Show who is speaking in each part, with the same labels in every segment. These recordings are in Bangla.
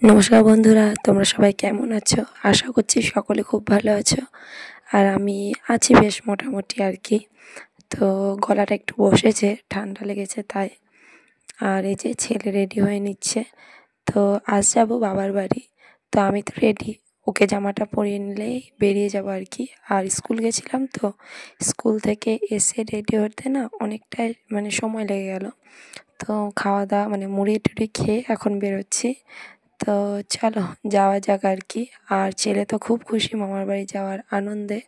Speaker 1: নমস্কার বন্ধুরা, তোমরা সবাই কেমন আছো? আশা করছি সকলে খুব ভালো আছো। আর আমি আছি বেশ মোটামুটি আর কি। তো গলাটা একটু বসেছে, ঠান্ডা লেগেছে তাই। আর এই যে ছেলে রেডি হয়ে নিচ্ছে। তো আজ যাব বাবার বাড়ি। তো আমি তো রেডি, ওকে জামাটা পরিয়ে নিলেই বেরিয়ে যাব আর কি। আর স্কুল গেছিলাম, তো স্কুল থেকে এসে রেডি হতে না অনেকটাই সময় লেগে গেল। তো খাওয়া দাওয়া মুড়ি টুড়ি খেয়ে এখন বেরোচ্ছি। তো চলো যাওয়া যাক আর কি। আর ছেলে তো খুব খুশি মামার বাড়ি যাওয়ার আনন্দে।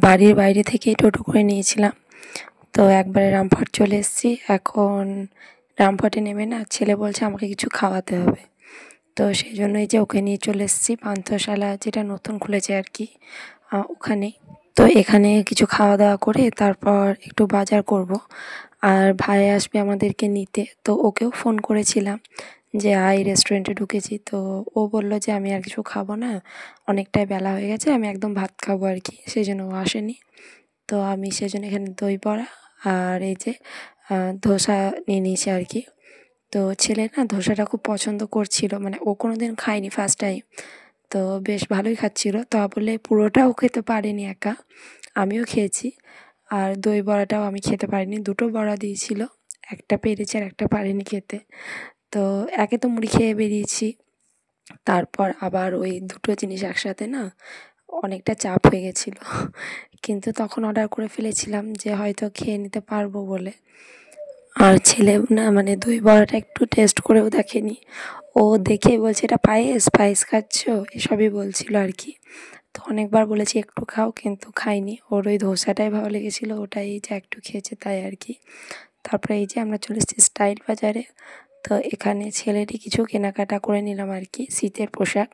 Speaker 1: বাড়ির বাইরে থেকেই টোটো করে নিয়েছিলাম। তো একবারে রামপুরহাট চলে এসেছি। এখন রামপুরহাটে নেমে না ছেলে বলছে আমাকে কিছু খাওয়াতে হবে। তো সেই জন্যই যে ওকে নিয়ে চলে এসেছি পান্থশালা, যেটা নতুন খুলেছে আর কি, ওখানে। তো এখানে কিছু খাওয়া দাওয়া করে তারপর একটু বাজার করব। আর ভাই আসবে আমাদেরকে নিতে, তো ওকেও ফোন করেছিলাম যে আয়, রেস্টুরেন্টে ঢুকেছি। তো ও বলল যে আমি আর কিছু খাবো না, অনেকটাই বেলা হয়ে গেছে, আমি একদম ভাত খাবো আর কি। সেই জন্য ও আসেনি। তো আমি সেজন্য এখানে দই বড়া আর এই যে ধোসা নিয়ে নিয়েছি আর কি। তো ছেলে না ধোসাটা খুব পছন্দ করছিল, ও কোনো দিন খায়নি, ফার্স্ট টাইম। তো বেশ ভালোই খাচ্ছিল, তা বলে পুরোটাও খেতে পারেনি একা, আমিও খেয়েছি। আর দই বড়াটাও আমি খেতে পারিনি, দুটো বড়া দিয়েছিল, একটা পেরেছে আর একটা পারেনি খেতে। তো একে তো মুড়ি খেয়ে বেরিয়েছি, তারপর আবার ওই দুটো জিনিস একসাথে না অনেকটা চাপ হয়ে গেছিলো। কিন্তু তখন অর্ডার করে ফেলেছিলাম যে হয়তো খেয়ে নিতে পারবো বলে। আর ছেলে না দই বড়াটা একটু টেস্ট করেও দেখেনি, ও দেখেই বলছে এটা পায়েস, পায়েস খাচ্ছ, এসবই বলছিল আর কি। তো অনেকবার বলেছি একটু খাও, কিন্তু খাইনি। ওর ওই ধোসাটাই ভালো লেগেছিলো, ওটাই যা একটু খেয়েছে তাই আর কি। তারপরে এই যে আমরা চলে এসেছি স্টাইল বাজারে। তো এখানে ছেলেরই কিছু কেনাকাটা করে নিলাম আর কি, শীতের পোশাক।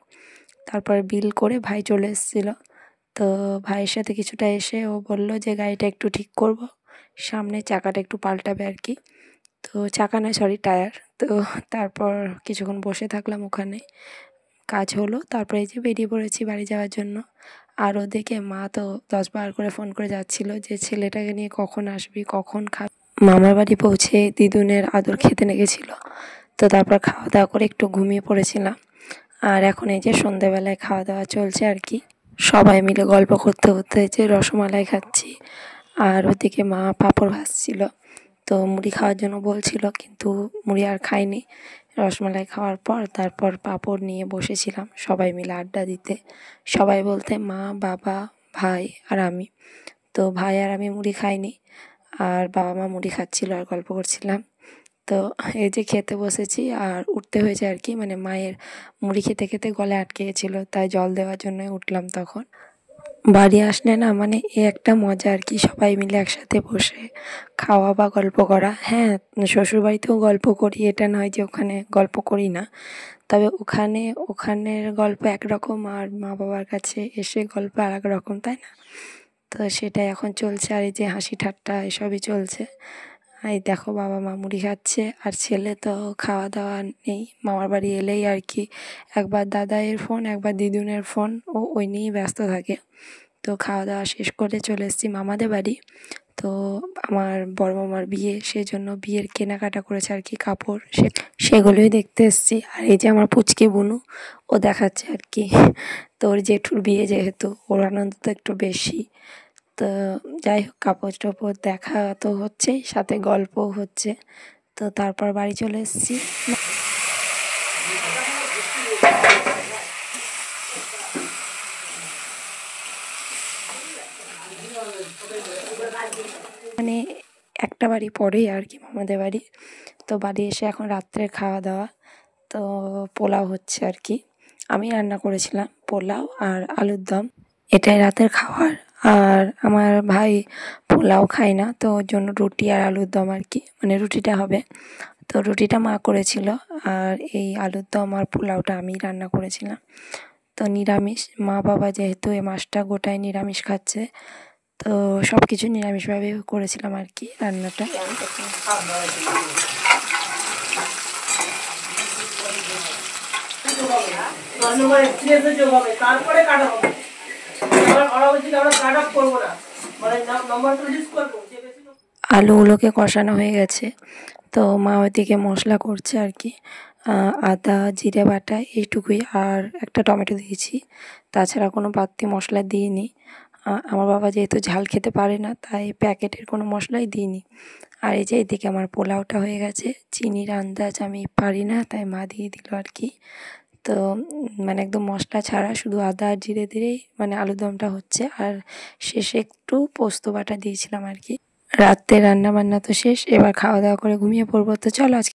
Speaker 1: তারপরে বিল করে ভাই চলে এসেছিলো। তো ভাইয়ের সাথে কিছুটা এসে ও বলল যে গাড়িটা একটু ঠিক করব, সামনের চাকাটা একটু পাল্টাবে আর কি। তো চাকা নয়, সরি, টায়ার। তো তারপর কিছুক্ষণ বসে থাকলাম ওখানে, কাজ হলো। তারপরে এই যে বেরিয়ে পড়েছি বাড়ি যাওয়ার জন্য। আর ওদিকে মা তো 10 বার করে ফোন করে যাচ্ছিলো যে ছেলেটাকে নিয়ে কখন আসবি, কখন খাবি। মামার বাড়ি পৌঁছে দিদুনের আদর খেতে লেগেছিলো। তো তারপর খাওয়া দাওয়া করে একটু ঘুমিয়ে পড়েছিলাম। আর এখন এই যে সন্ধেবেলায় খাওয়া দাওয়া চলছে আর কি, সবাই মিলে গল্প করতে করতে যে রসমালাই খাচ্ছি। আর ওদিকে মা পাঁপড় ভাজছিল। তো মুড়ি খাওয়ার জন্য বলছিল, কিন্তু মুড়ি আর খাইনি। রসমালাই খাওয়ার পর তারপর পাঁপড় নিয়ে বসেছিলাম সবাই মিলে আড্ডা দিতে। সবাই বলতে মা, বাবা, ভাই আর আমি। তো ভাই আর আমি মুড়ি খাইনি, আর বাবা মা মুড়ি খাচ্ছিল আর গল্প করছিলাম। তো এই যে খেতে বসেছি আর উঠতে হয়েছে আর কি, মায়ের মুড়ি খেতে খেতে গলায় আটকে গেছিলো, তাই জল দেওয়ার জন্য উঠলাম তখন। বাড়ি আসলে না এ একটা মজা আর কি, সবাই মিলে একসাথে বসে খাওয়া বা গল্প করা। হ্যাঁ, শ্বশুরবাড়িতেও গল্প করি, এটা নয় যে ওখানে গল্প করি না। তবে ওখানের গল্প একরকম, আর মা বাবার কাছে এসে গল্প আর এক রকম, তাই না? তো সেটাই এখন চলছে। আর এই যে হাসি ঠাট্টা এসবই চলছে। এই দেখো বাবা মা মুড়ি খাচ্ছে, আর ছেলে তো খাওয়া দাওয়া নেই, মামার বাড়ি এলেই আর কি একবার দাদাইয়ের ফোন, একবার দিদুনের ফোন, ও ওই নিয়েই ব্যস্ত থাকে। তো খাওয়া দাওয়া শেষ করে চলে এসেছি মামাদের বাড়ি। তো আমার বড় মামার বিয়ে, সেই জন্য বিয়ের কেনাকাটা করেছে আর কি, কাপড় সেগুলোই দেখতে এসেছি। আর এই যে আমার পুচকে বুনু, ও দেখাচ্ছে আর কি। তো ওর জেঠুর বিয়ে যেহেতু, ওর আনন্দ তো একটু বেশি। তো যাই হোক, কাপড় টাপড় দেখা তো হচ্ছেই, সাথে গল্পও হচ্ছে। তো তারপর বাড়ি চলে এসেছি। মানে একটা বাড়ি পরেই আর কি মামাদের বাড়ি। তো বাড়ি এসে এখন রাত্রের খাওয়া দাওয়া। তো পোলাও হচ্ছে আর কি, আমি রান্না করেছিলাম পোলাও আর আলুর দম, এটাই রাতের খাবার। আর আমার ভাই পোলাও খায় না, তো ওর জন্য রুটি আর আলুর দম আর কি, রুটিটা হবে। তো রুটিটা মা করেছিল, আর এই আলুর দম আর পোলাওটা আমি রান্না করেছিলাম। তো নিরামিষ, মা বাবা যেহেতু এই মাসটা গোটায় নিরামিষ খাচ্ছে, তো সব কিছু নিরামিষভাবে করেছিলাম আর কি রান্নাটা। আলুগুলোকে কষানো হয়ে গেছে, তো মা ওইদিকে মশলা করছে আর কি। আদা জিরে বাটা এইটুকুই, আর একটা টমেটো দিয়েছি, তাছাড়া কোনো বাড়তি মশলা দিইনি। আমার বাবা যেহেতু ঝাল খেতে পারে না, তাই প্যাকেটের কোনো মশলাই দিইনি। আর এই যে এদিকে আমার পোলাওটা হয়ে গেছে, চিনির আন্দাজ আমি পারি না, তাই মা দিয়ে দিল আর কি। তো মানে একদম মশলা ছাড়া শুধু আদা আর জিরে দিয়েই মানে আলুরদমটা হচ্ছে, আর শেষে একটু পোস্ত বাটা দিয়েছিলাম আর কি। রাত্রে রান্না বান্না তো শেষ, এবার খাওয়া দাওয়া করে ঘুমিয়ে পড়বো। তো চলো আজকে